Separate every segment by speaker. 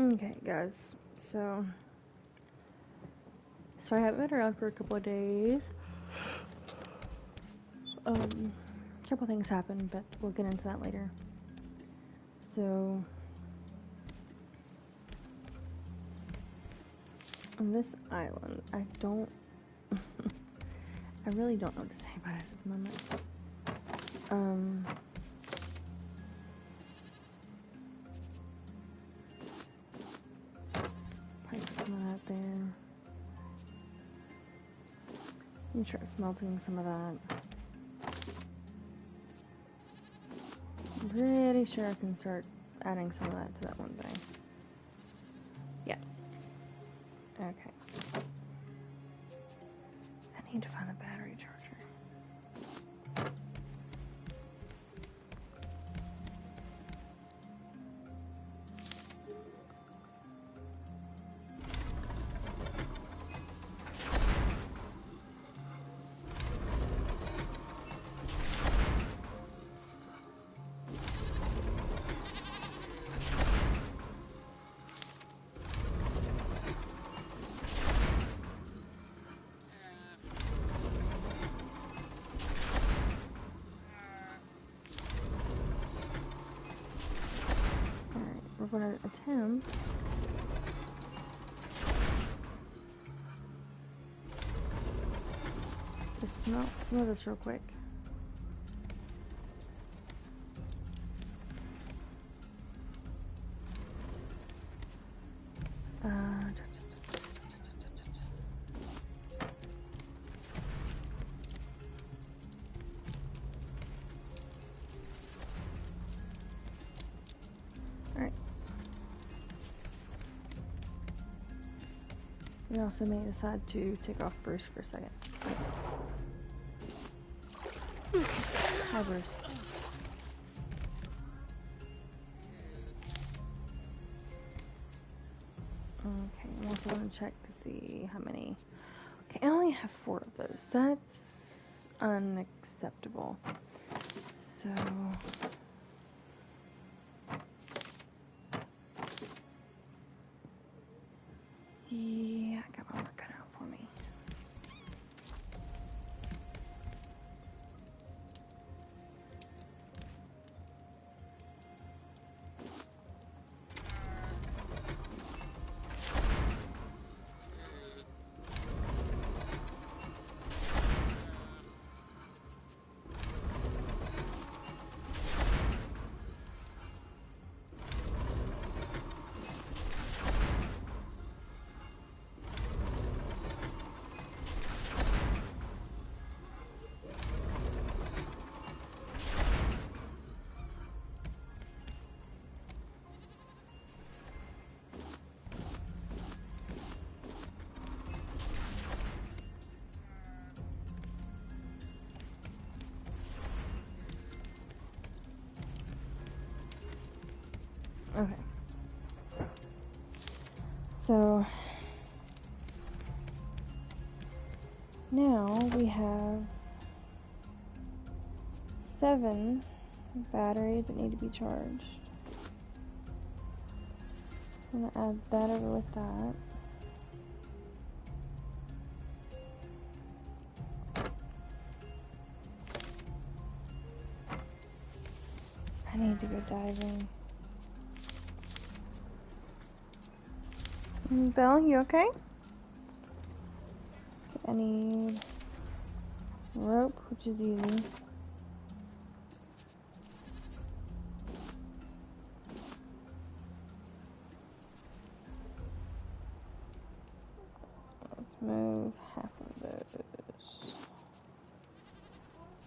Speaker 1: Okay, guys. So I haven't been around for a couple of days. A couple things happened, but we'll get into that later. So, on this island, I really don't know what to say about it at the moment. Probably put some of that there. I'm try smelting some of that. I'm pretty sure I can start adding some of that to that one thing. Yeah. Okay. I need to find a battery charger. We're going to attempt to smelt some of this real quick. Alright. We also may decide to take off Bruce for a second. Hi, Bruce. Okay, I'm also going to check to see how many. Okay, I only have 4 of those. That's unacceptable. So. Yeah, I got my work cut out for me. Okay. So now we have 7 batteries that need to be charged. I'm gonna add that over with that. I need to go diving. Belle, you okay? I need rope, which is easy. Let's move half of those.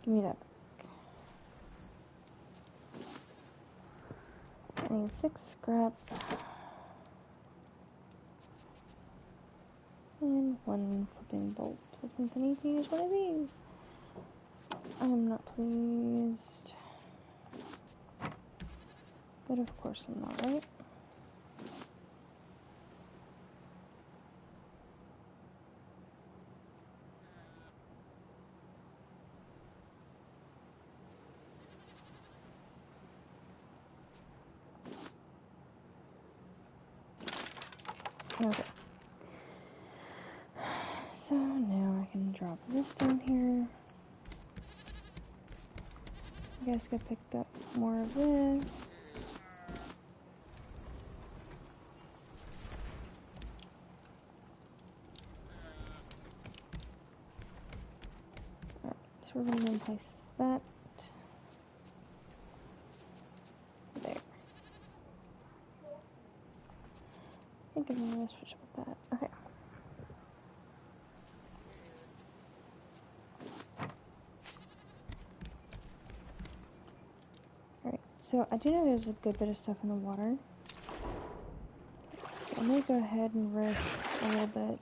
Speaker 1: Give me that back. I need 6 scrap. And 1 flipping bolt, which means I need to use one of these. I am not pleased. But of course I'm not, right? Okay. So now I can drop this down here. I guess I picked up more of this. Alright, so we're going to place that there. I think I'm going to switch up with that. Okay. Alright, so I do know there's a good bit of stuff in the water. So I'm going to go ahead and risk a little bit.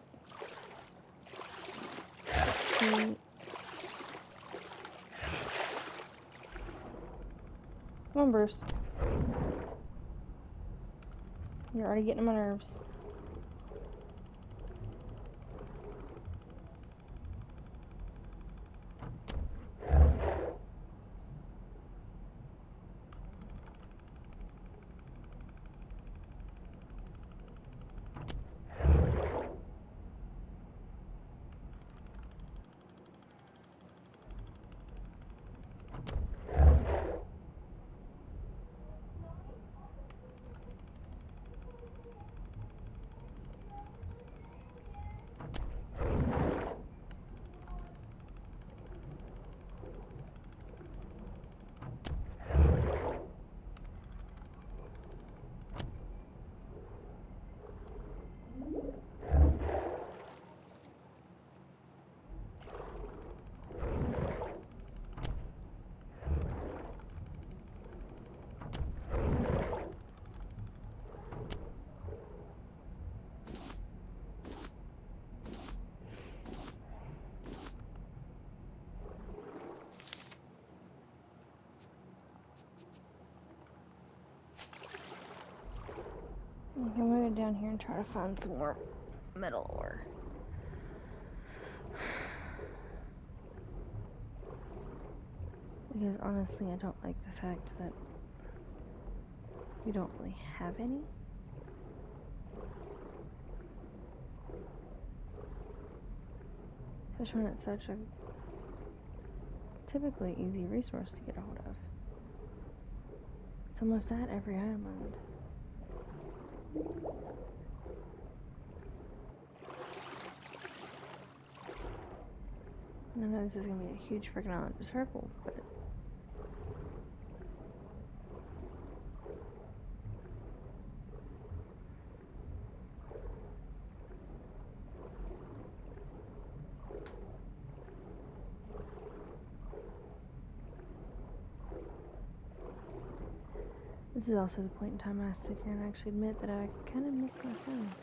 Speaker 1: Come on, Bruce. You're already getting on my nerves. Okay, I'm gonna go down here and try to find some more metal ore. Because honestly, I don't like the fact that we don't really have any. Especially when it's such a typically easy resource to get a hold of. It's almost at every island. I know this is going to be a huge freaking island to circle, but this is also the point in time I sit here and actually admit that I kind of miss my friends.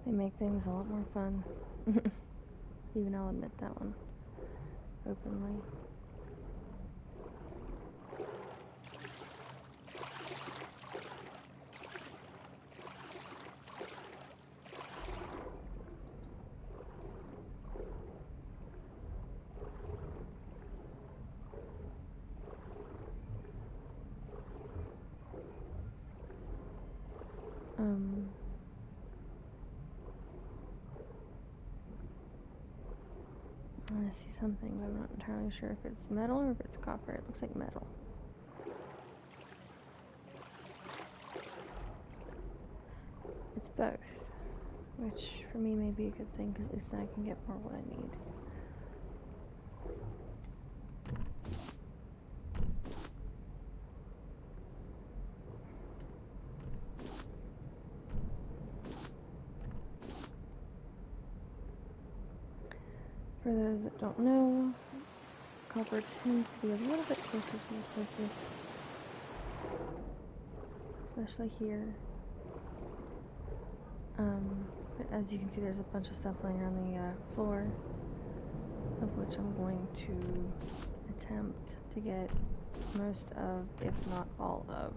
Speaker 1: They make things a lot more fun. Even I'll admit that one openly. I see something, but I'm not entirely sure if it's metal or if it's copper. It looks like metal. It's both, which for me may be a good thing because at least then I can get more what I need. For those that don't know, copper tends to be a little bit closer to the surface, especially here. But as you can see, there's a bunch of stuff laying on the floor, of which I'm going to attempt to get most of, if not all of.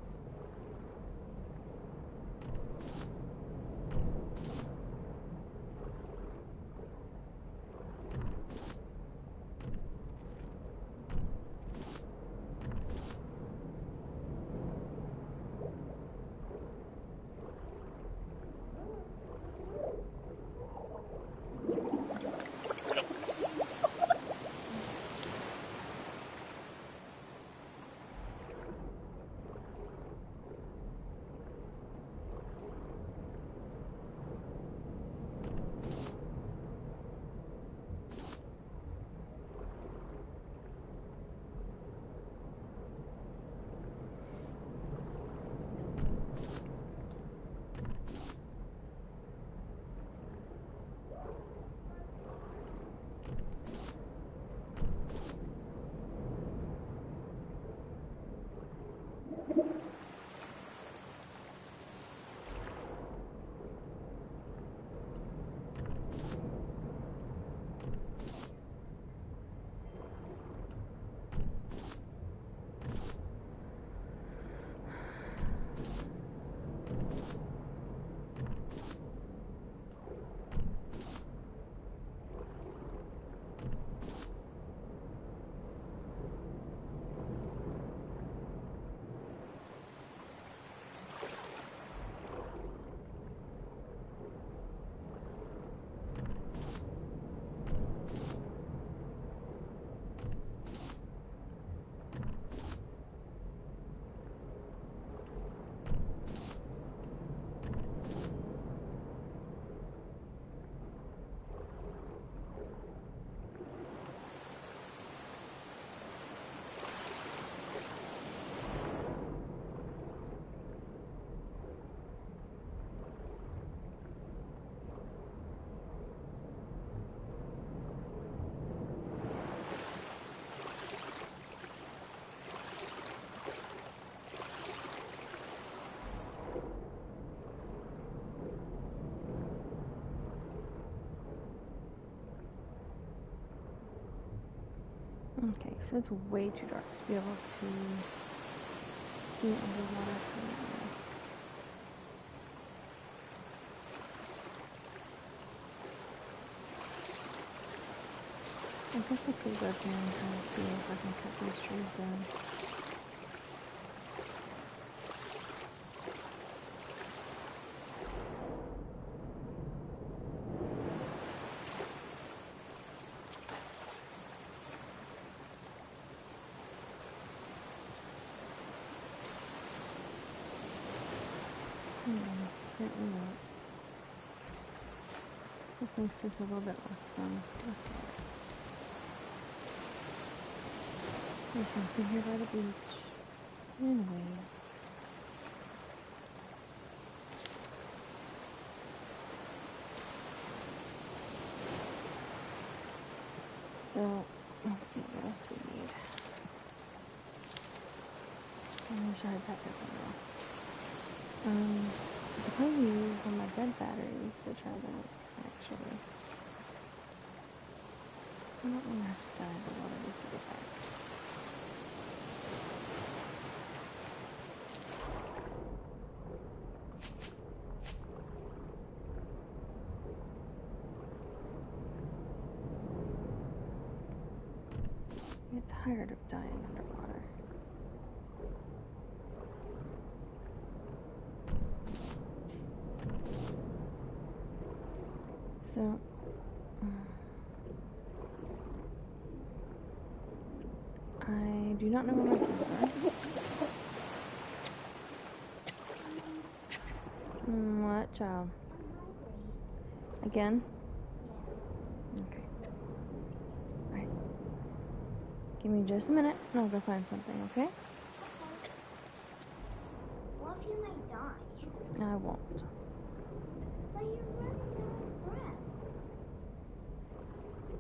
Speaker 1: Okay, so it's way too dark to be able to see underwater currently. I guess I could go up here and try to see if I can cut these trees down. Apparently not. It makes this a little bit less fun. That's alright. There's nothing here by the beach. Anyway. So, let's see, what else do we need? I wish I had that different now. I could probably use one of my bed batteries to try that, actually. I don't want to have to dive a lot of this to get back. I get tired of dying underwater. So, I do not know where my keys are. What, child? Again? Okay. Alright. Give me just a minute, and I'll go find something, okay?
Speaker 2: What if you might die?
Speaker 1: I won't.
Speaker 2: But you're running out of breath.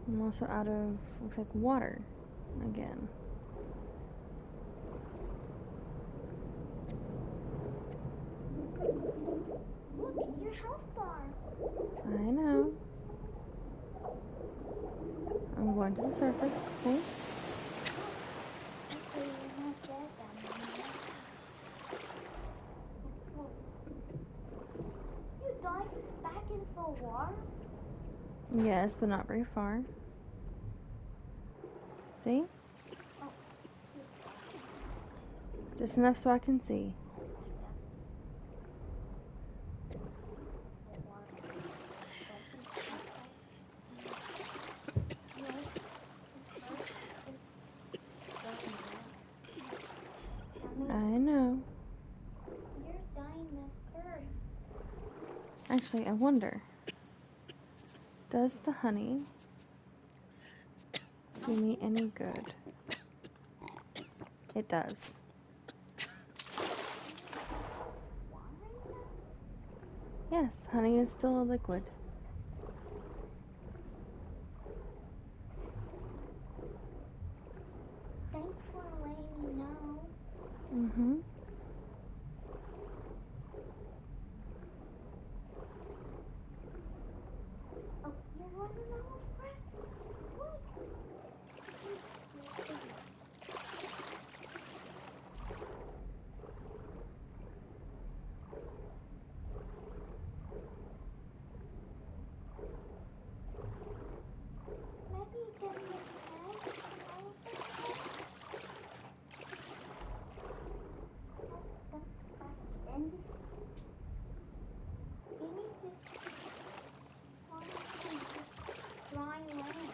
Speaker 1: I'm also out of, looks like, water. Again.
Speaker 2: Look, your health bar.
Speaker 1: I know. I'm going to the surface, see?
Speaker 2: Actually, you're not dead then. You dive back into the water?
Speaker 1: Yes, but not very far. See?
Speaker 2: Oh.
Speaker 1: Just enough so I can see. I know.
Speaker 2: You're dying of thirst.
Speaker 1: Actually, I wonder. Does the honey do me any good? It does. Yes, honey is still a liquid.
Speaker 2: Thanks for letting me know.
Speaker 1: Mm-hmm.
Speaker 2: Oh, you're running out of breath. Look. Maybe get your head out of the back in. You need to find some dry land.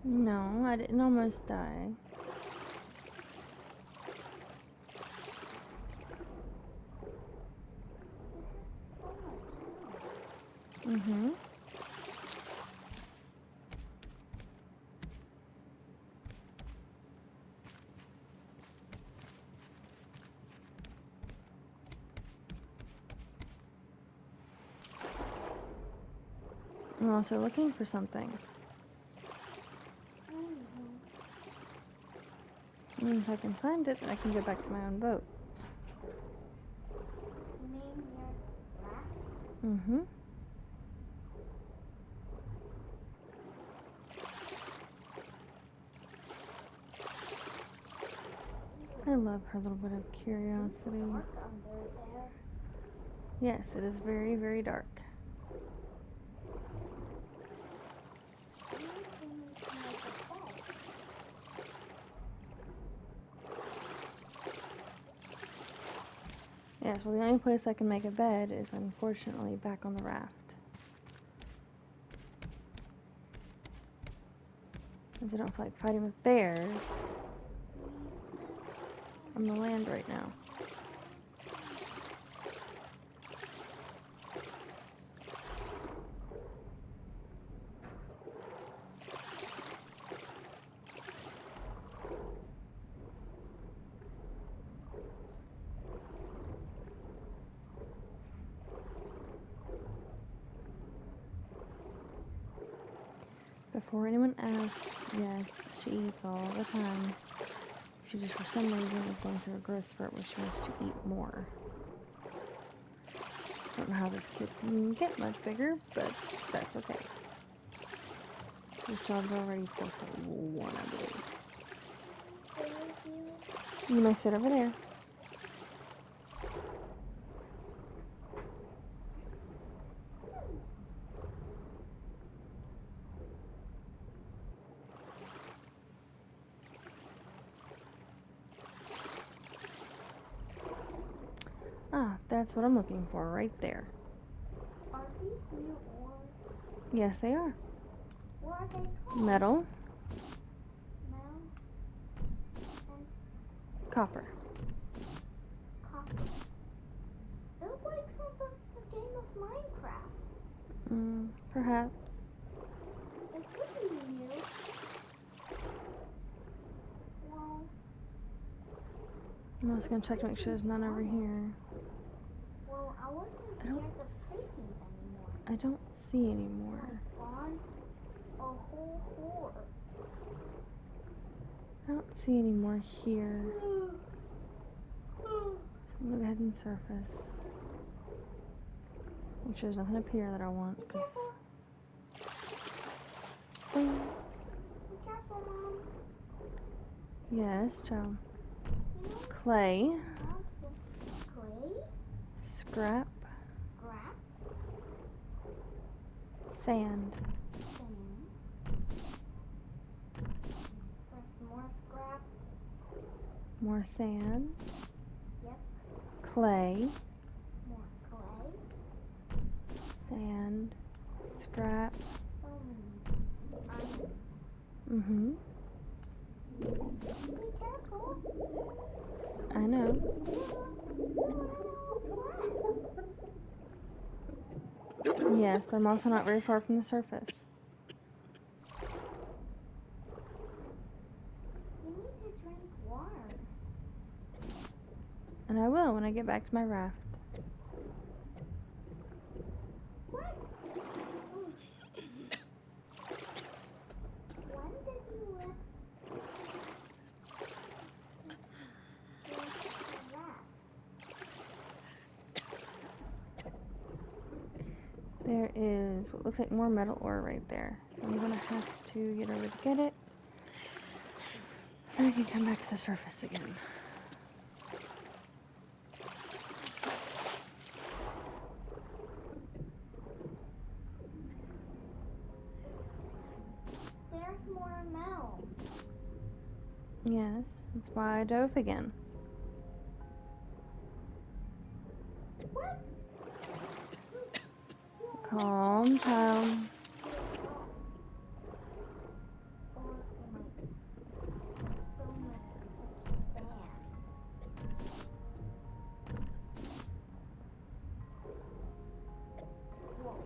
Speaker 1: No, I didn't almost die. Mm-hmm. I'm also looking for something. And if I can find it, then I can go back to my own boat.
Speaker 2: You mean your raft?
Speaker 1: Mm-hmm. I love her little bit of
Speaker 2: It's
Speaker 1: curiosity.
Speaker 2: dark under there.
Speaker 1: Yes, it is very, very dark.
Speaker 2: I think we need to make a bed.
Speaker 1: Yes, well, the only place I can make a bed is unfortunately back on the raft. Because I don't feel like fighting with bears on the land right now. Before anyone asks, yes, she eats all the time. She just, for some reason, is going through a growth spurt where she wants to eat more. I don't know how this kid can get much bigger, but that's okay. This dog's already 4'1", I believe. You may sit over there. Ah, that's what I'm looking for right there.
Speaker 2: Are these new ores?
Speaker 1: Yes, they are.
Speaker 2: What are they called?
Speaker 1: Metal,
Speaker 2: Metal and
Speaker 1: copper.
Speaker 2: copper. They're like from the game of Minecraft.
Speaker 1: Perhaps.
Speaker 2: It could be new. Well,
Speaker 1: I'm also going to check to make sure there's none over here.
Speaker 2: well, I wasn't scared of creepings anymore.
Speaker 1: I don't see any more.
Speaker 2: I spawned a whole horde.
Speaker 1: I don't see any more here. I'm going to go ahead and surface. Make sure there's nothing up here that I want.
Speaker 2: Be careful.
Speaker 1: Oh,
Speaker 2: Be careful, Mom.
Speaker 1: yes, child.
Speaker 2: You know,
Speaker 1: Clay,
Speaker 2: clay,
Speaker 1: scrap,
Speaker 2: scrap,
Speaker 1: sand.
Speaker 2: sand. There's more scrap.
Speaker 1: More sand.
Speaker 2: Yep.
Speaker 1: Clay,
Speaker 2: More clay.
Speaker 1: sand, scrap.
Speaker 2: Iron.
Speaker 1: Mm-hmm.
Speaker 2: Be careful.
Speaker 1: I know. Yes, but I'm also not very far from the surface.
Speaker 2: You need to drink water.
Speaker 1: And I will when I get back to my raft.
Speaker 2: What? When did you live the raft?
Speaker 1: There is what looks like more metal ore right there. So I'm going to have to get over to get it. And I can come back to the surface again.
Speaker 2: There's more metal.
Speaker 1: Yes, that's why I dove again.
Speaker 2: What?
Speaker 1: Calm, child.
Speaker 2: Or it might be so much sand. Whoa.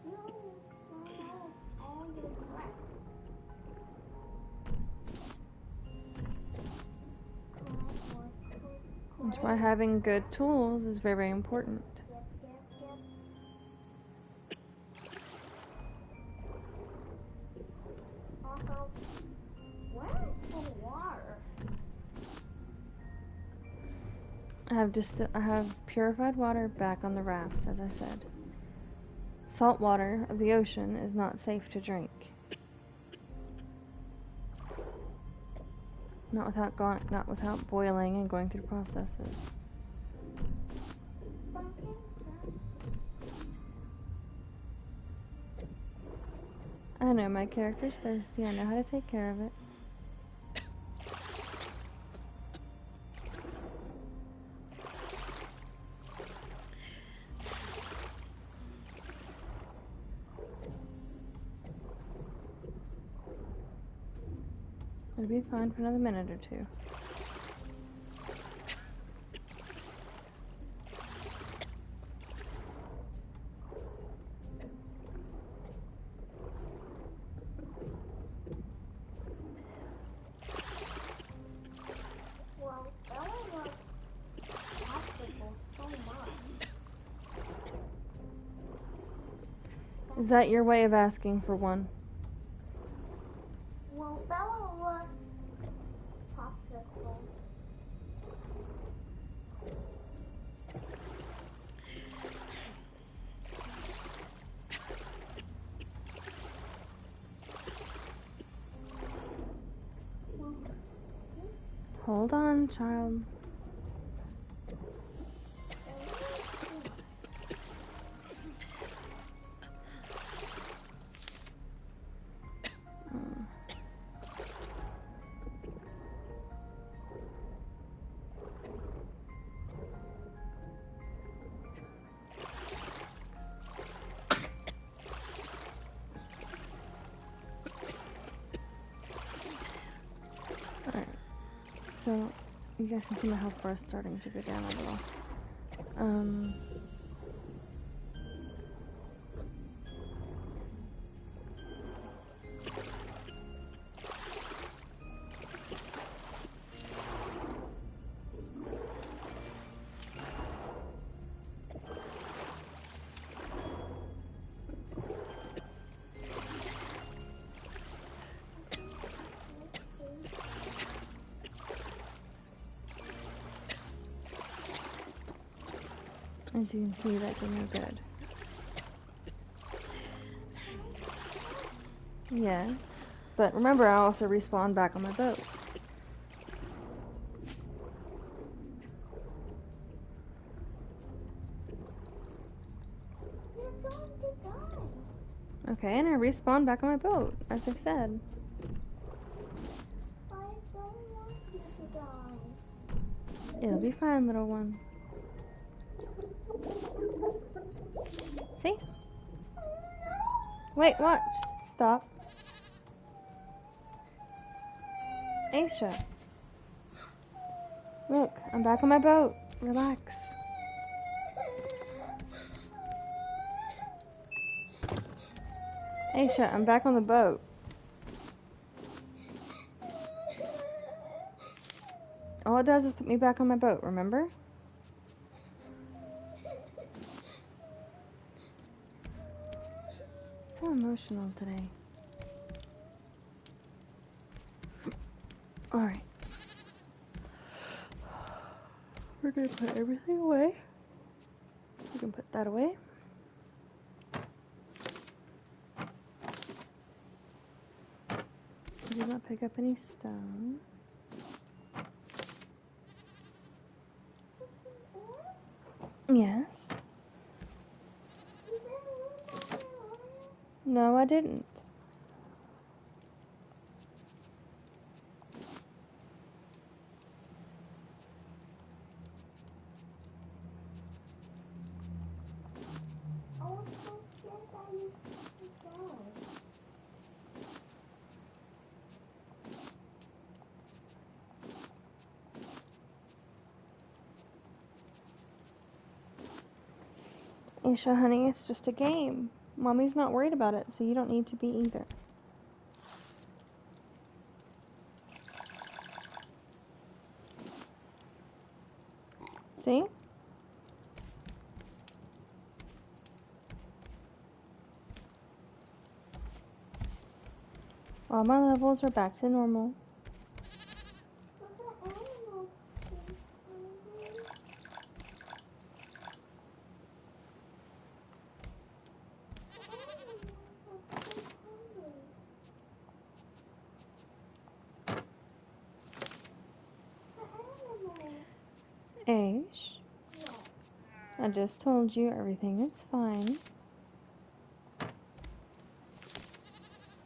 Speaker 2: No, all your breath.
Speaker 1: That's why having good tools is very, very important.
Speaker 2: Yep.
Speaker 1: I have purified water back on the raft, as I said. Salt water of the ocean is not safe to drink. Not without boiling and going through processes. I know my character's thirsty. I know how to take care of it. It'll be fine for another minute or two.
Speaker 2: Well, Bella was hospital so much.
Speaker 1: Is that your way of asking for one?
Speaker 2: Well, Bella was popsicle.
Speaker 1: Hold on, child. Alright. So, you guys can see my health bar starting to go down a little. As you can see, that did no good. Yes, but remember, I also respawned back on my boat.
Speaker 2: You're going to die.
Speaker 1: Okay, and I respawned back on my boat, as I've said.
Speaker 2: I don't want you to die.
Speaker 1: It'll be fine, little one. See? Wait, watch. Stop. Aisha. Look, I'm back on my boat. Relax. Aisha, I'm back on the boat. All it does is put me back on my boat, remember? So emotional today. Alright. We're gonna put everything away. We can put that away. I did not pick up any stone. Yes. No, I didn't.
Speaker 2: I was so scared that you would die.
Speaker 1: Aisha, honey, it's just a game. Mommy's not worried about it, so you don't need to be either. See? All my levels are back to normal.
Speaker 2: But the animals
Speaker 1: Aish, I just told you everything is fine.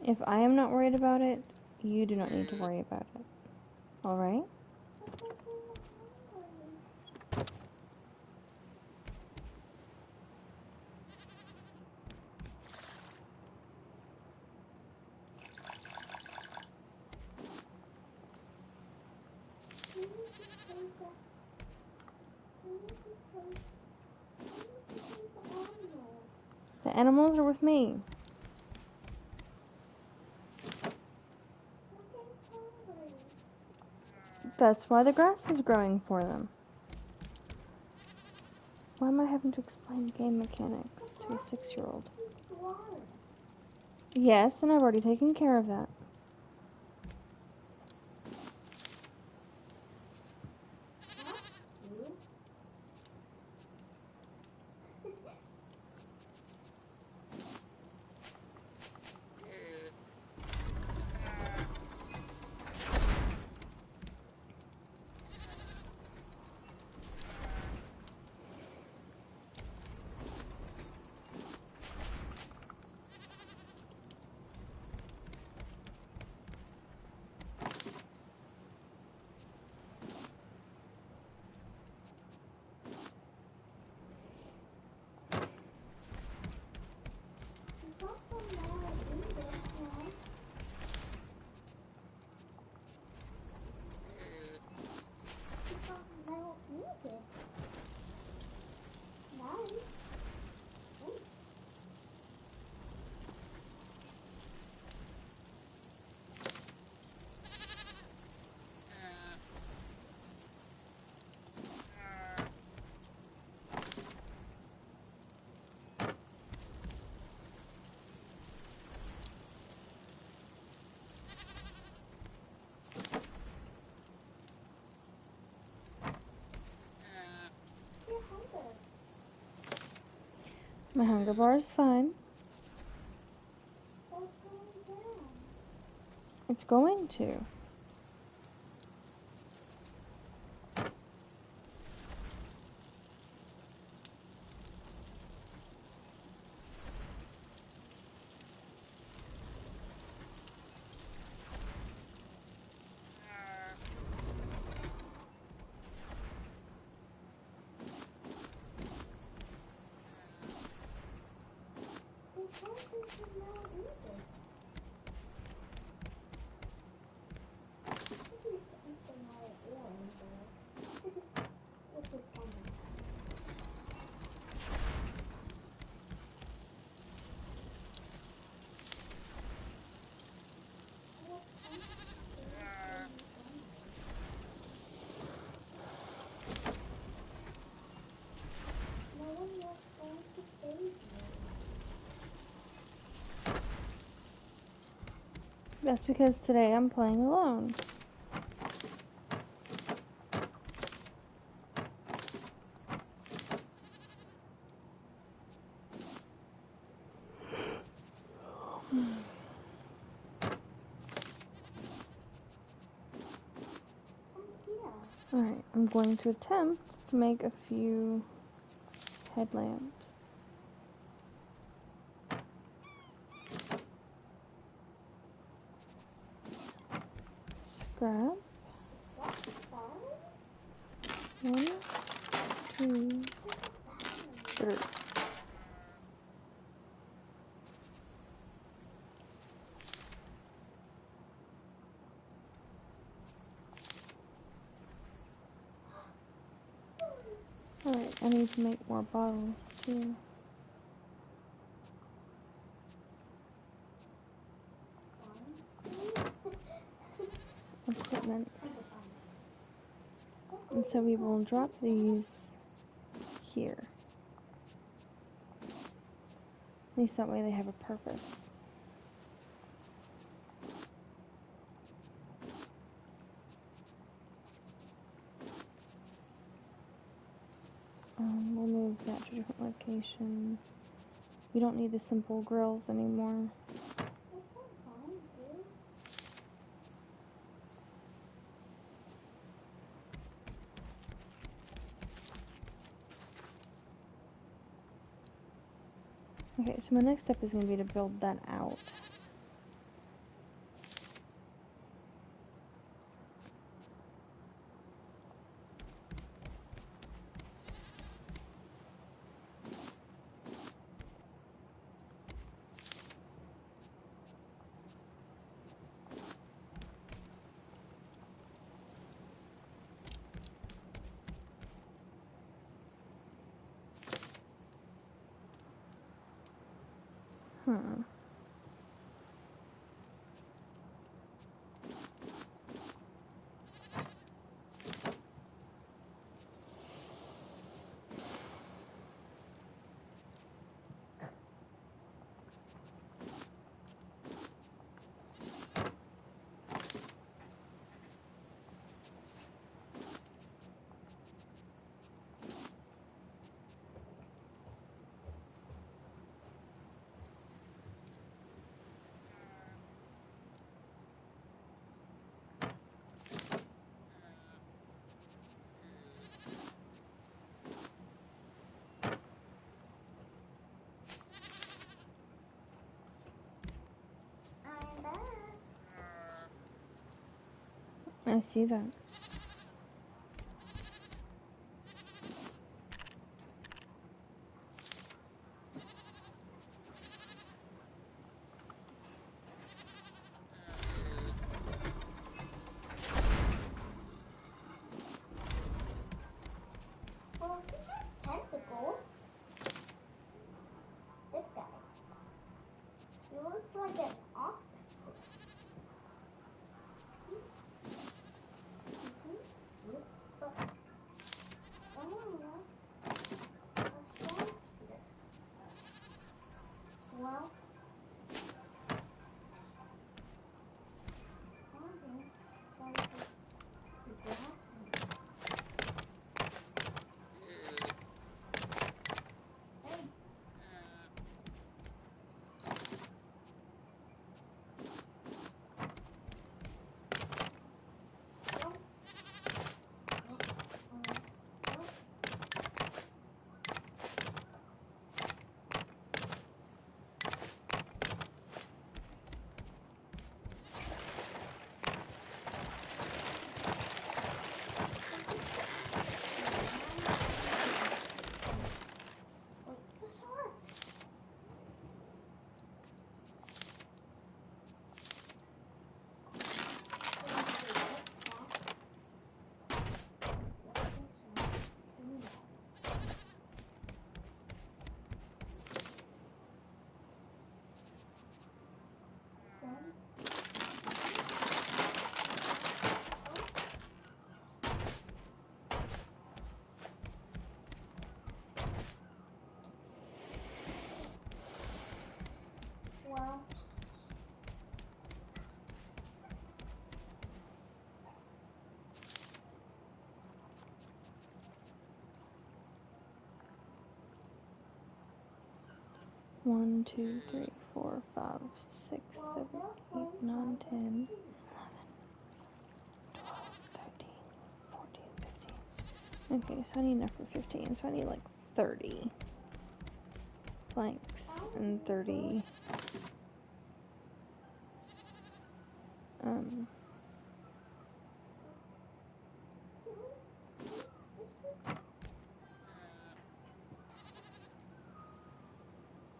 Speaker 1: If I am not worried about it, you do not need to worry about it. Alright? The animals are with me. That's why the grass is growing for them. Why am I having to explain game mechanics to a 6-year-old? Yes, and I've already taken care of that. My hunger bar is fine. It's going to. That's because today I'm playing alone. Alright, I'm going to attempt to make a few headlamps. Scrap. 1, 2, 3. Alright, I need to make more bottles too. Equipment. And so we will drop these here. At least that way they have a purpose. We'll move that to a different location. We don't need the simple grills anymore. Okay, so my next step is going to be to build that out. Hmm.
Speaker 2: I'm back.
Speaker 1: I see that.
Speaker 2: Well, he has tentacles. This guy. He looks like an octopus. But I don't know. What's wrong here? Well, well,
Speaker 1: One, 2, 3, 4, 5, 6, 7, 8, 9, 10, 11, 12, 13, 14, 15. Okay, so I need enough for 15, so I need like 30 planks and 30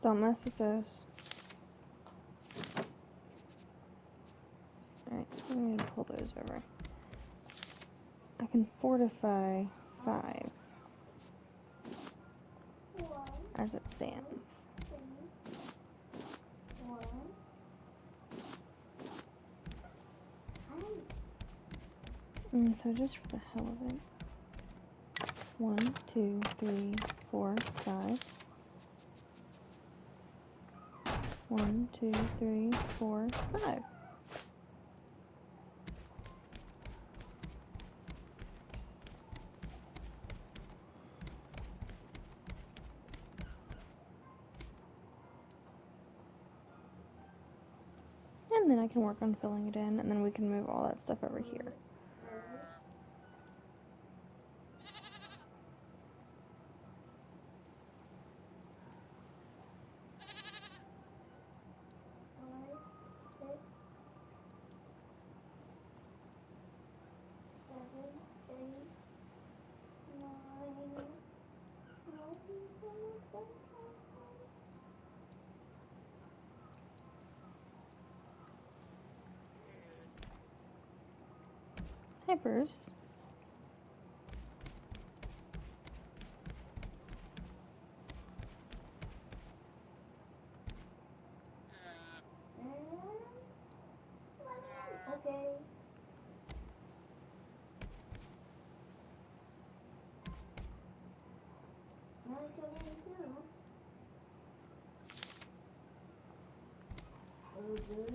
Speaker 1: don't mess with those. Alright, so we're going to pull those over. I can fortify 5 as it stands. And so just for the hell of it, 1, 2, 3, 4, 5. 1, 2, 3, 4, 5. And then I can work on filling it in, and then we can move all that stuff over here. Hi, Bruce.
Speaker 2: Okay. Now I come in too. Oh, good.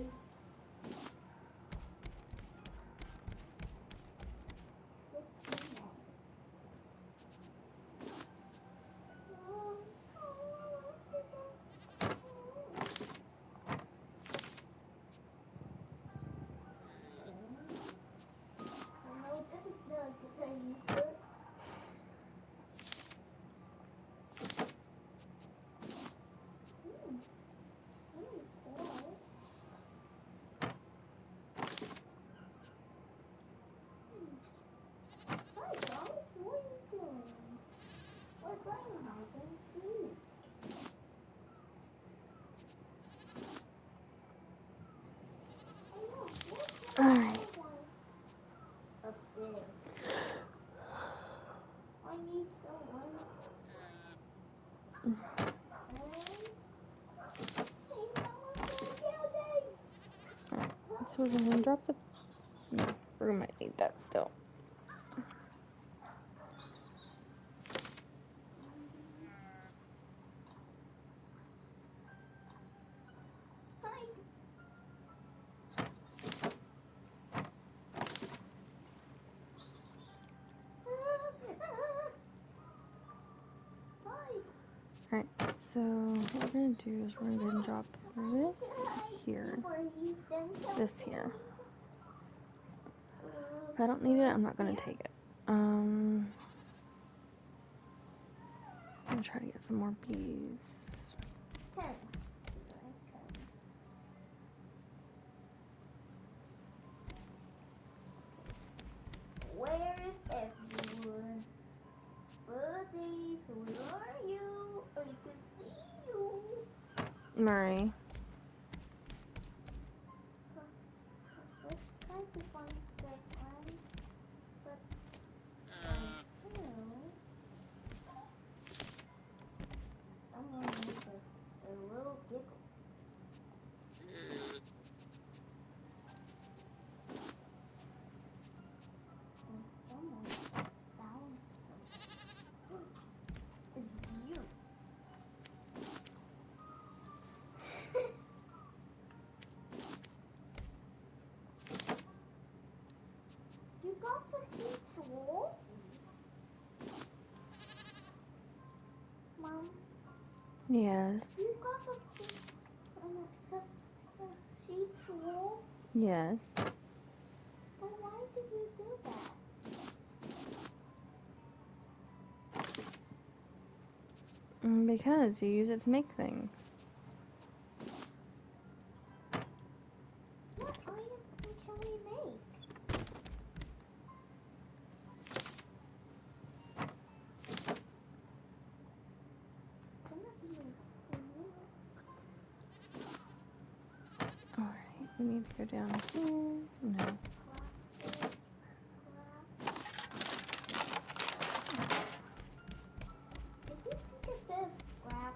Speaker 2: No, this is not the same. Hi guys, what are you doing? We're playing hide and seek. I know, what's the
Speaker 1: Alright.
Speaker 2: other one? Up there. I need someone.
Speaker 1: So we're gonna drop the. No, we might need that still. Alright, so what we're gonna do is we're gonna drop this here, this here. If I don't need it, I'm not gonna take it. I'm gonna try to get some more bees.
Speaker 2: Where is everyone? Buddies, where are you? I can see you.
Speaker 1: Murray.
Speaker 2: Let's try to find that one, but still, someone needs a little giggle. And someone found something. It's you. You got the sequel? Mom,
Speaker 1: Yes.
Speaker 2: you got the sequel?
Speaker 1: Yes.
Speaker 2: Then why did you do that?
Speaker 1: Because you use it to make things.
Speaker 2: What item can we make?
Speaker 1: Alright, we need to go down here. No.
Speaker 2: Did you think of this wrap?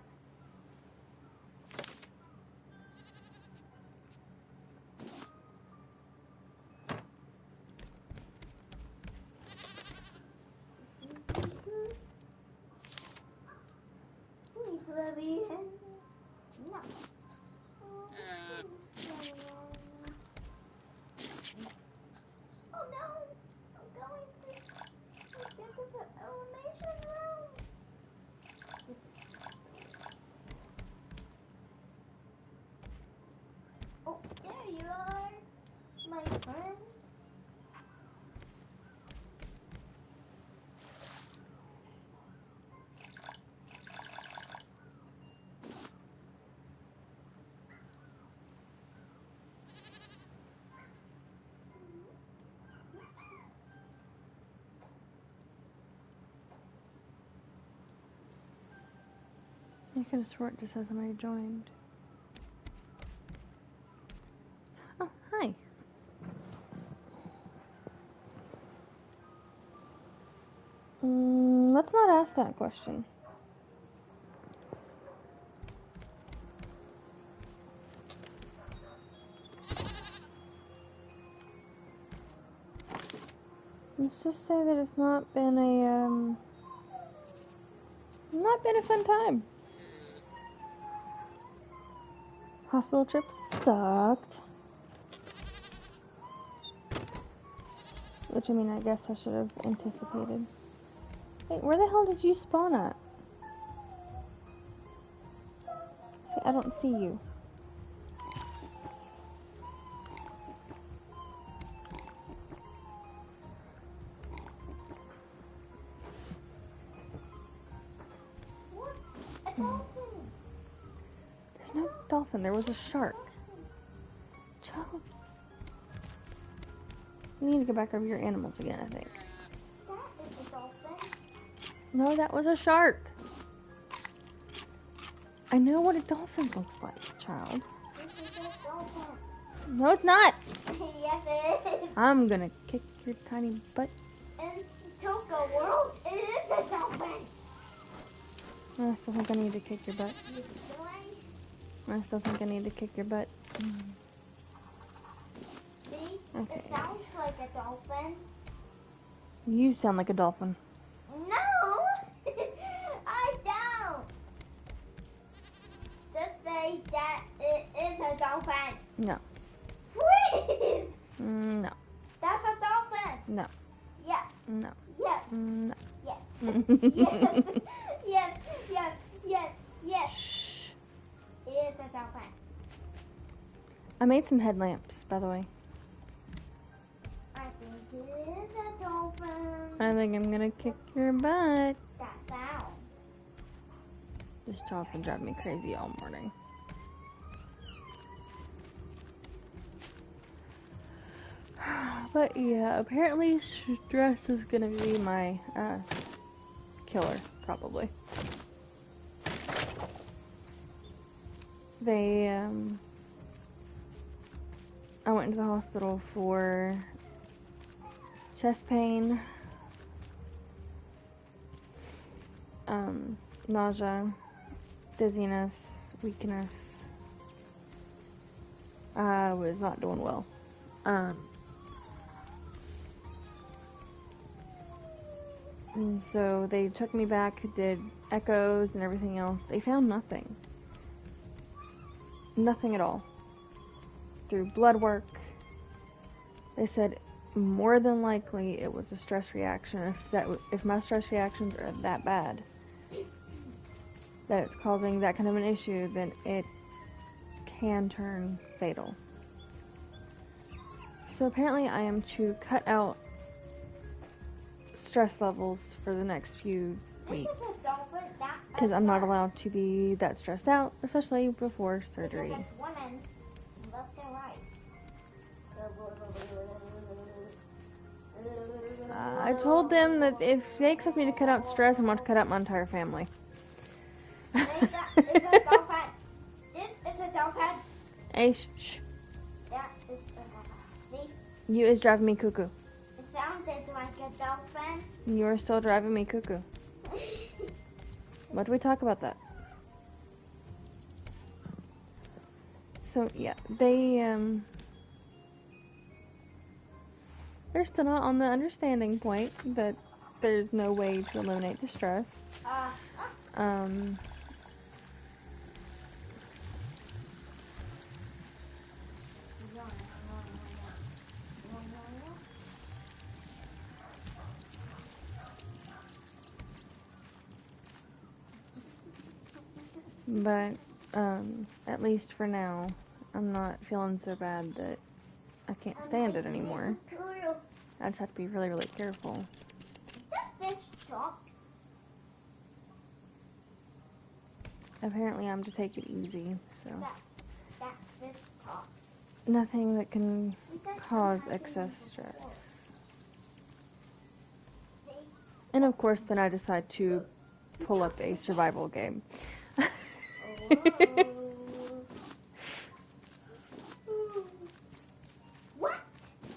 Speaker 2: Please let me in. No. Oh no! I'm going to get to the elimination room. Oh, there you are, my friend.
Speaker 1: I could have sworn it just says somebody joined. Oh, hi. Let's not ask that question. Let's just say that it's not been a fun time. Hospital trip sucked. Which, I mean, I guess I should have anticipated. Wait, where the hell did you spawn at? See, I don't see you.
Speaker 2: What? A dolphin.
Speaker 1: There's no dolphin, there was a shark. Child. You need to go back over your animals again, I think.
Speaker 2: That is a dolphin.
Speaker 1: No, that was a shark. I know what a dolphin looks like, child.
Speaker 2: This is a dolphin.
Speaker 1: No, it's not.
Speaker 2: Yes, it is.
Speaker 1: I'm gonna kick your tiny butt.
Speaker 2: In Toka World, it is a dolphin.
Speaker 1: I still think I need to kick your butt.
Speaker 2: You doing?
Speaker 1: I still think I need to kick your butt.
Speaker 2: See?
Speaker 1: Okay.
Speaker 2: It sounds like a dolphin.
Speaker 1: You sound like a dolphin.
Speaker 2: No! I don't! Just say that it is a dolphin.
Speaker 1: No.
Speaker 2: Please!
Speaker 1: No.
Speaker 2: That's a dolphin.
Speaker 1: No.
Speaker 2: Yes.
Speaker 1: No.
Speaker 2: Yes.
Speaker 1: No.
Speaker 2: Yes. Yes. Yes. Yes. Yes. Yes.
Speaker 1: Shh.
Speaker 2: It is a dolphin.
Speaker 1: I made some headlamps, by the way.
Speaker 2: I think it is a dolphin.
Speaker 1: I think I'm gonna kick your butt.
Speaker 2: That sound.
Speaker 1: This child's been driving me crazy all morning. But yeah, apparently stress is gonna be my killer, probably. I went into the hospital for chest pain, nausea, dizziness, weakness. I was not doing well. And so they took me back, did echoes and everything else. They found nothing. Nothing at all. Through blood work, they said more than likely it was a stress reaction. If my stress reactions are that bad, that it's causing that kind of an issue, then it can turn fatal. So apparently I am to cut out stress levels for the next few weeks.
Speaker 2: This is a dolphin.
Speaker 1: Because I'm not allowed to be that stressed out, especially before surgery.
Speaker 2: Because it's women, left and right.
Speaker 1: I told them that if they expect me to cut out stress, I'm going to cut out my entire family.
Speaker 2: It's a dolphin. This is a dolphin.
Speaker 1: Hey, shh.
Speaker 2: That is a dolphin. See?
Speaker 1: You is driving me cuckoo.
Speaker 2: It sounded like a dolphin.
Speaker 1: You are still driving me cuckoo. What do we talk about that? So yeah, they're still not on the understanding point that there's no way to eliminate the stress. But at least for now, I'm not feeling so bad that I can't stand it anymore. I just have to be really, really careful.
Speaker 2: Does fish talk?
Speaker 1: Apparently I'm to take it easy, so
Speaker 2: That fish talk.
Speaker 1: nothing that can cause excess stress. And of course then I decide to pull up a survival game.
Speaker 2: What?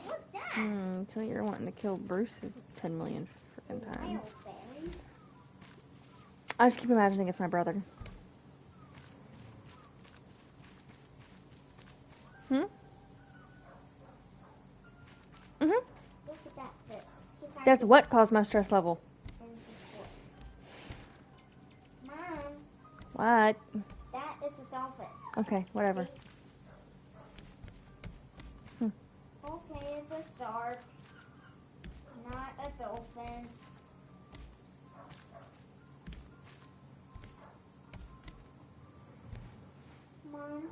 Speaker 2: What's that?
Speaker 1: So you're wanting to kill Bruce 10 million freaking times.
Speaker 2: Wildberry.
Speaker 1: I just keep imagining it's my brother. Hmm? Mm-hmm.
Speaker 2: Look at that fish.
Speaker 1: That's what caused my stress level.
Speaker 2: Mom,
Speaker 1: What?
Speaker 2: that is a dolphin.
Speaker 1: Okay, whatever.
Speaker 2: Okay, it's a shark, not a dolphin. Mom,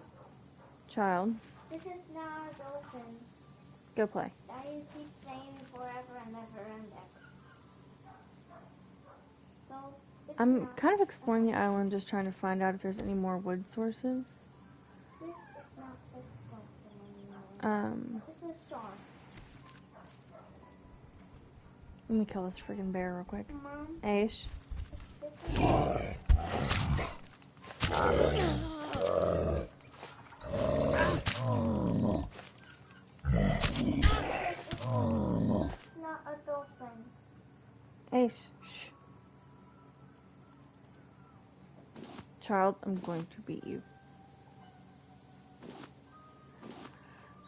Speaker 1: Child,
Speaker 2: this is not a dolphin.
Speaker 1: go play.
Speaker 2: Daddy keeps saying forever and ever and ever. So, it's
Speaker 1: I'm
Speaker 2: not
Speaker 1: kind of exploring the island, just trying to find out if there's any more wood sources.
Speaker 2: This is not a dolphin anymore. It's a shark.
Speaker 1: Let me kill this freaking bear real quick.
Speaker 2: Mom,
Speaker 1: Aish.
Speaker 2: this is not a dolphin.
Speaker 1: Aish. Shh. Child, I'm going to beat you.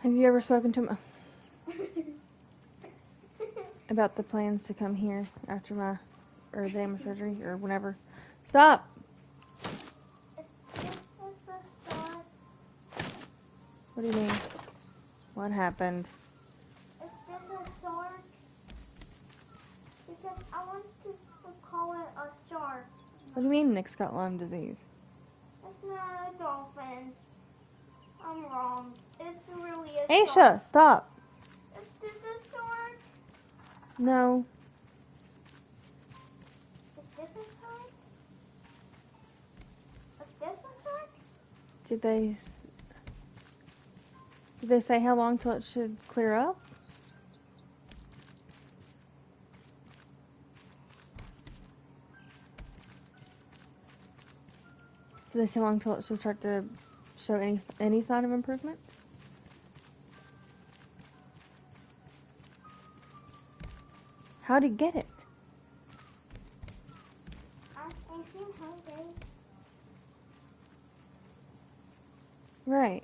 Speaker 1: Have you ever spoken to him about the plans to come here after my, or the day of my surgery, or whenever? Stop!
Speaker 2: This is a shark.
Speaker 1: What do you mean? What happened?
Speaker 2: Is this a shark? Because I want to call it a shark.
Speaker 1: What do you mean Nick's got Lyme disease?
Speaker 2: It's not a dolphin. I'm wrong. It's really a
Speaker 1: Aisha,
Speaker 2: shark.
Speaker 1: stop!
Speaker 2: Is this a shark?
Speaker 1: No.
Speaker 2: Is this a shark? Is this a shark?
Speaker 1: Did they say how long till it should clear up? Did they say how long till it should start to show any sign of improvement? How'd he get it?
Speaker 2: I seen Jose.
Speaker 1: Right.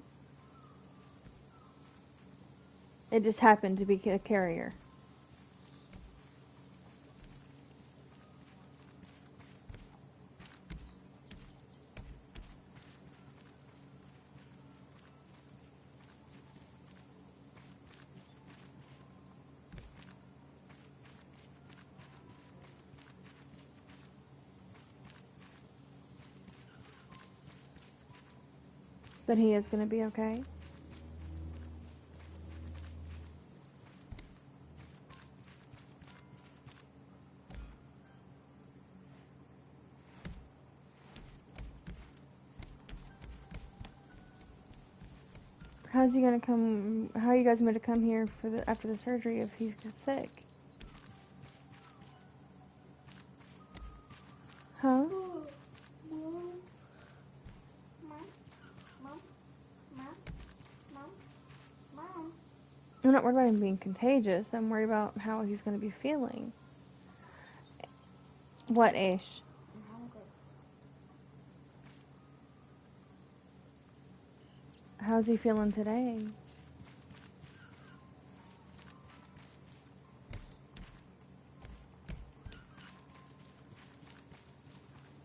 Speaker 1: It just happened to be a carrier. But he is going to be okay. How's he gonna come? How are you guys going to come here for after the surgery if he's just sick? Huh?
Speaker 2: Mom.
Speaker 1: I'm not worried about him being contagious. I'm worried about how he's going to be feeling. What, Aish?
Speaker 2: I'm hungry.
Speaker 1: How's he feeling today?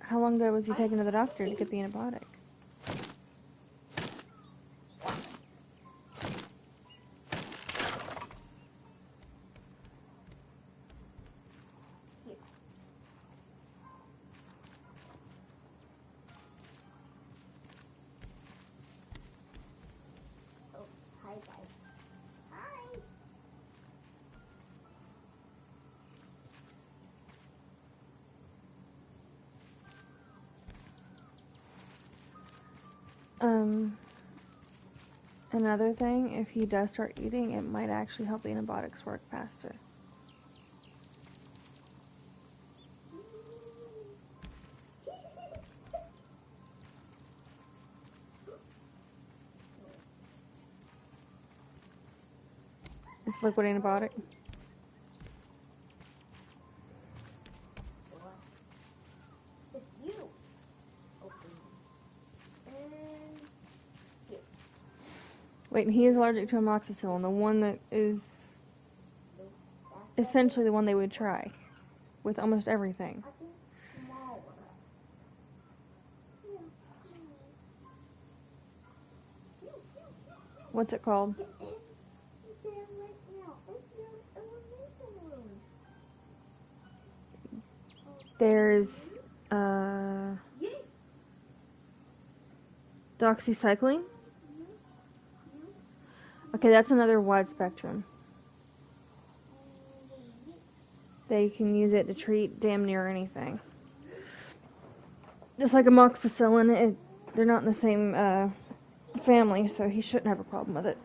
Speaker 1: How long ago was he taken to the doctor to get the antibiotic?
Speaker 2: Oh, hi guys. Hi.
Speaker 1: Another thing, if he does start eating, it might actually help the antibiotics work faster. Liquid antibiotic.
Speaker 2: Well, it's you. Open. And here.
Speaker 1: Wait, and he is allergic to amoxicillin, the one that is
Speaker 2: Nope. That's
Speaker 1: essentially the one they would try with almost everything.
Speaker 2: I think smaller. Yeah.
Speaker 1: What's it called?
Speaker 2: Get in there right now. It's your elimination room.
Speaker 1: There's
Speaker 2: Yes.
Speaker 1: doxycycline. Okay, that's another wide spectrum. They can use it to treat damn near anything. Just like amoxicillin, they're not in the same family, so he shouldn't have a problem with it.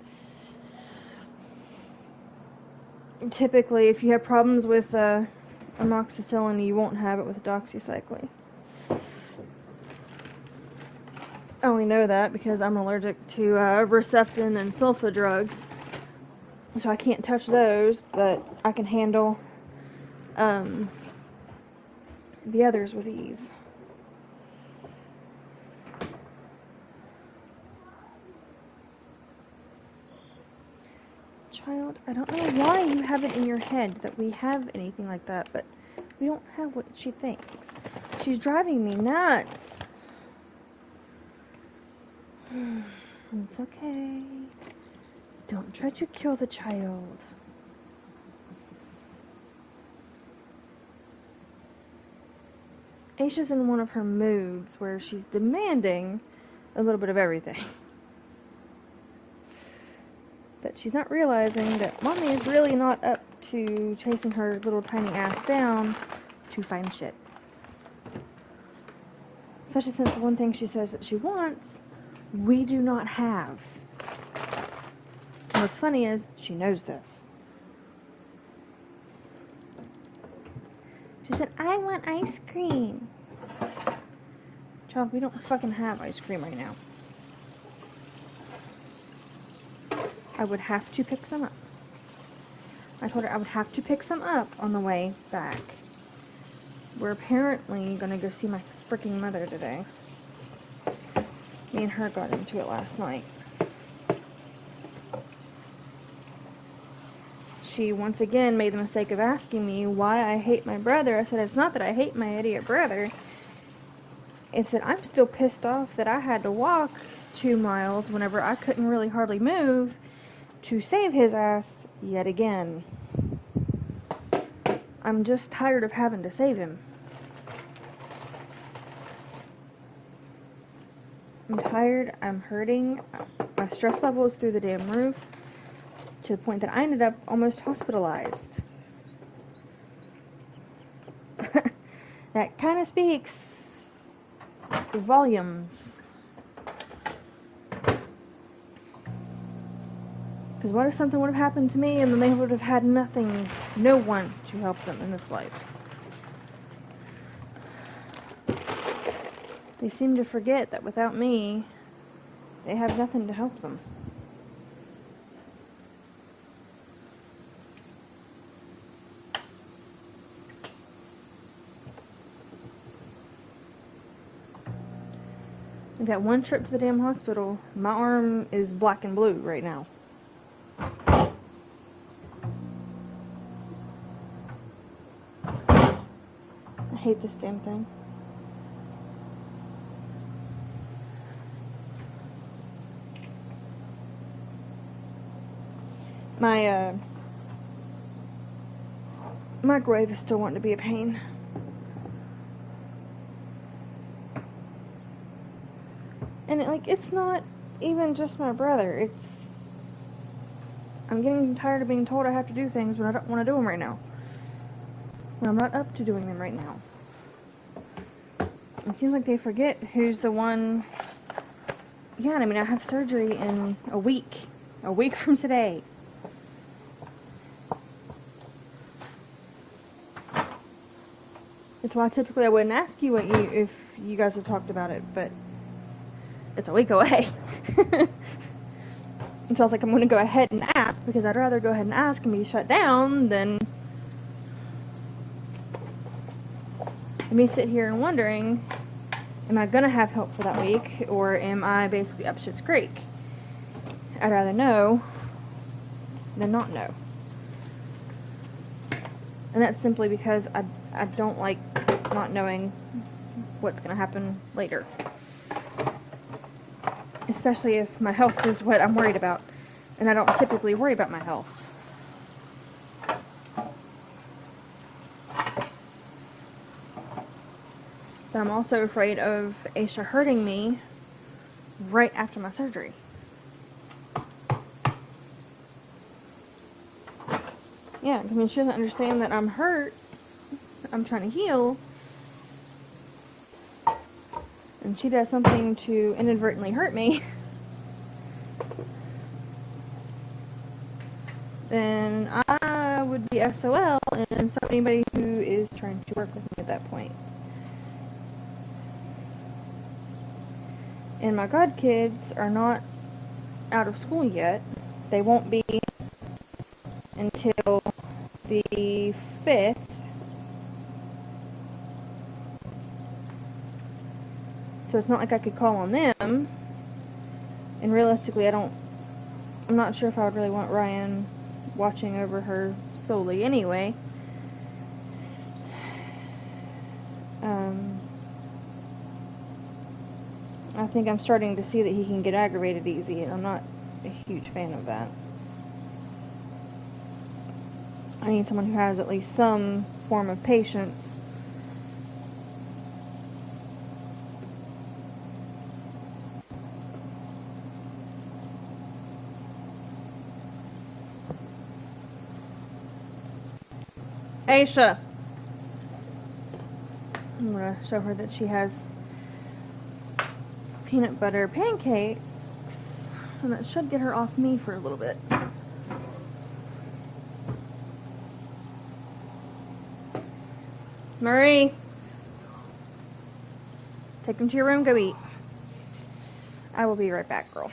Speaker 1: Typically, if you have problems with amoxicillin, you won't have it with doxycycline. I only know that because I'm allergic to Herceptin and sulfa drugs, so I can't touch those, but I can handle the others with ease. Child, I don't know why you have it in your head that we have anything like that, but we don't have what she thinks. She's driving me nuts. It's okay. Don't try to kill the child. Aisha's in one of her moods where she's demanding a little bit of everything. But she's not realizing that Mommy is really not up to chasing her little tiny ass down to find shit. Especially since the one thing she says that she wants, we do not have. And what's funny is, she knows this. She said, I want ice cream. Child, we don't fucking have ice cream right now. I would have to pick some up. I told her I would have to pick some up on the way back. We're apparently gonna go see my freaking mother today. Me and her got into it last night. She once again made the mistake of asking me why I hate my brother. I said, it's not that I hate my idiot brother. It's that I'm still pissed off that I had to walk 2 miles whenever I couldn't really hardly move to save his ass yet again. I'm just tired of having to save him. I'm tired, I'm hurting, my stress level is through the damn roof, to the point that I ended up almost hospitalized. That kind of speaks volumes. Because what if something would have happened to me and then they would have had nothing, no one to help them in this life? They seem to forget that without me, they have nothing to help them. Like that one trip to the damn hospital, my arm is black and blue right now. I hate this damn thing. My microwave is still wanting to be a pain. And it's not even just my brother. I'm getting tired of being told I have to do things when I don't want to do them right now. When I'm not up to doing them right now. It seems like they forget who's the one. Yeah, I mean, I have surgery in a week. A week from today. That's why typically I wouldn't ask you if you guys have talked about it, but it's a week away. And so I was like, I'm going to go ahead and ask, because I'd rather go ahead and ask and be shut down than me sit here and wondering, am I going to have help for that week, or am I basically up shit's creek? I'd rather know than not know. And that's simply because I don't like not knowing what's going to happen later. Especially if my health is what I'm worried about. And I don't typically worry about my health. But I'm also afraid of Aisha hurting me right after my surgery. Yeah, I mean, she doesn't understand that I'm hurt. I'm trying to heal. And she does something to inadvertently hurt me. Then I would be SOL and stop anybody who is trying to work with me at that point. And my godkids are not out of school yet. They won't be until the 5th. So it's not like I could call on them. And realistically, I'm not sure if I would really want Ryan watching over her solely anyway. I think I'm starting to see that he can get aggravated easy, and I'm not a huge fan of that. I need someone who has at least some form of patience. Aisha! I'm gonna show her that she has peanut butter pancakes, and that should get her off me for a little bit. Marie! Take them to your room, go eat. I will be right back, girl.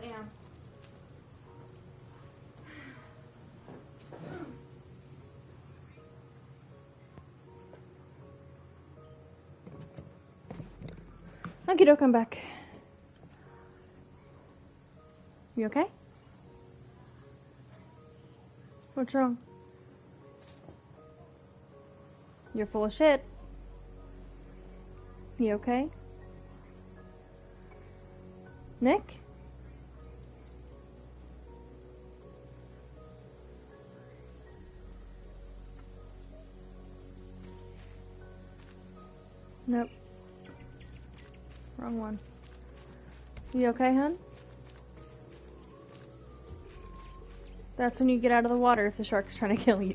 Speaker 1: But yeah. Okie doke, I'm back. You okay? What's wrong? You're full of shit. You okay? Nick? Nope. Wrong one. You okay, hun? That's when you get out of the water if the shark's trying to kill you.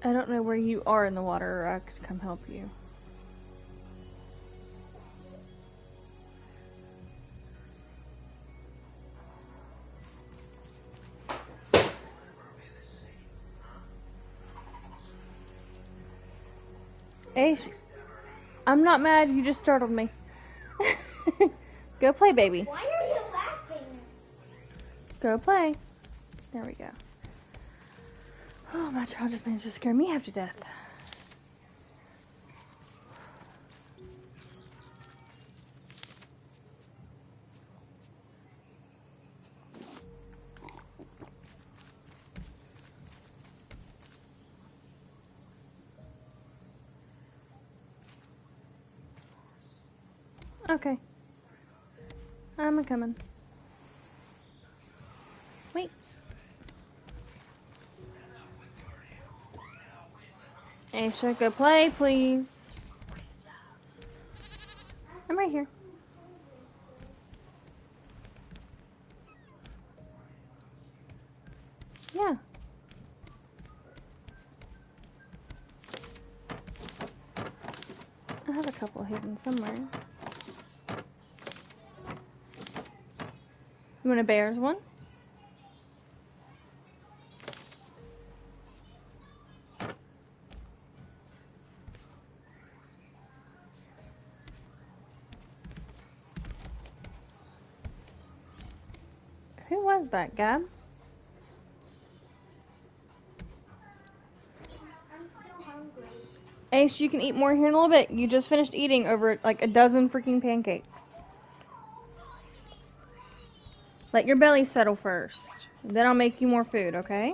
Speaker 1: I don't know where you are in the water, or I could come help you. Ace, I'm not mad, you just startled me. Go play, baby.
Speaker 2: Why are you laughing?
Speaker 1: Go play. There we go. Oh, my child just managed to scare me half to death. Okay. I'm a-coming. Wait. Aisha, go play, please. I'm right here. Yeah. I have a couple hidden somewhere. You want a bear's one? Who was that, Gab?
Speaker 2: I'm still hungry.
Speaker 1: Ace, you can eat more here in a little bit. You just finished eating over like a dozen freaking pancakes. Let your belly settle first. Then I'll make you more food, okay?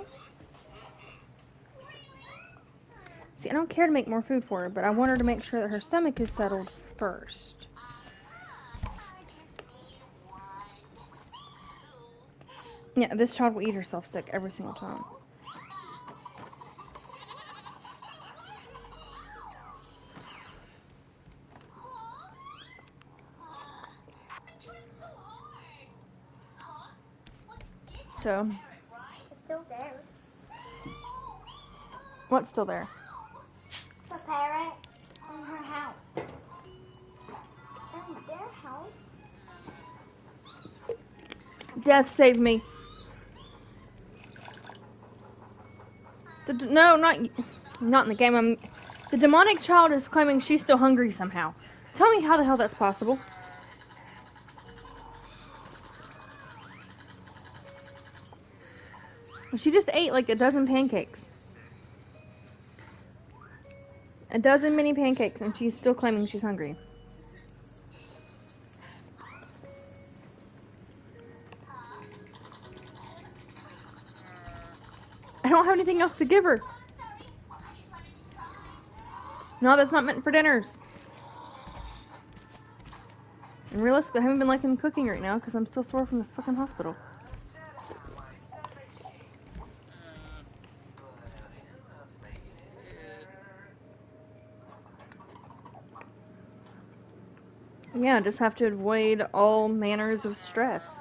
Speaker 1: See, I don't care to make more food for her, but I want her to make sure that her stomach is settled first. Yeah, this child will eat herself sick every single time. So,
Speaker 2: It's still there.
Speaker 1: what's still there?
Speaker 2: The parrot in her house. In their house?
Speaker 1: Death saved me. No, not in the game. The demonic child is claiming she's still hungry somehow. Tell me how the hell that's possible. She just ate like a dozen pancakes. A dozen mini pancakes, and she's still claiming she's hungry. I don't have anything else to give her. No, that's not meant for dinners. And realistically, I haven't been liking cooking right now because I'm still sore from the fucking hospital. Yeah, just have to avoid all manners of stress.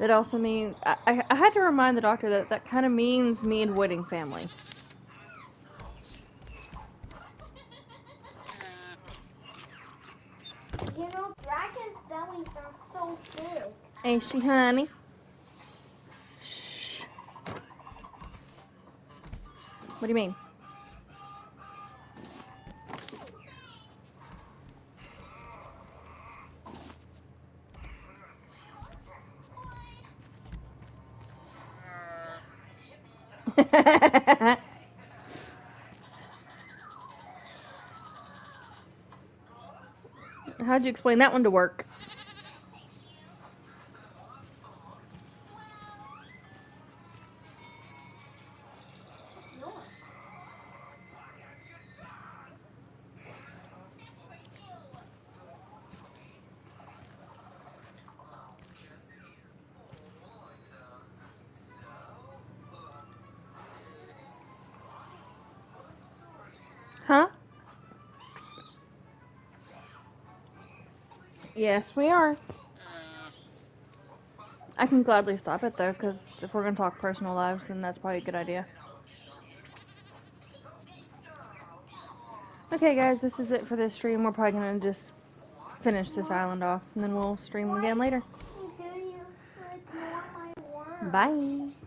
Speaker 1: That also means I had to remind the doctor that that kind of means me avoiding family.
Speaker 2: You know, dragons' bellies are so big.
Speaker 1: Ain't she, honey? Shh. What do you mean? How'd you explain that one to work? Huh? Yes, we are. I can gladly stop it though, because if we're gonna talk personal lives, then that's probably a good idea. Okay, guys, this is it for this stream. We're probably gonna just finish this island off, and then we'll stream again later.
Speaker 2: Do you ignore my words?
Speaker 1: Bye.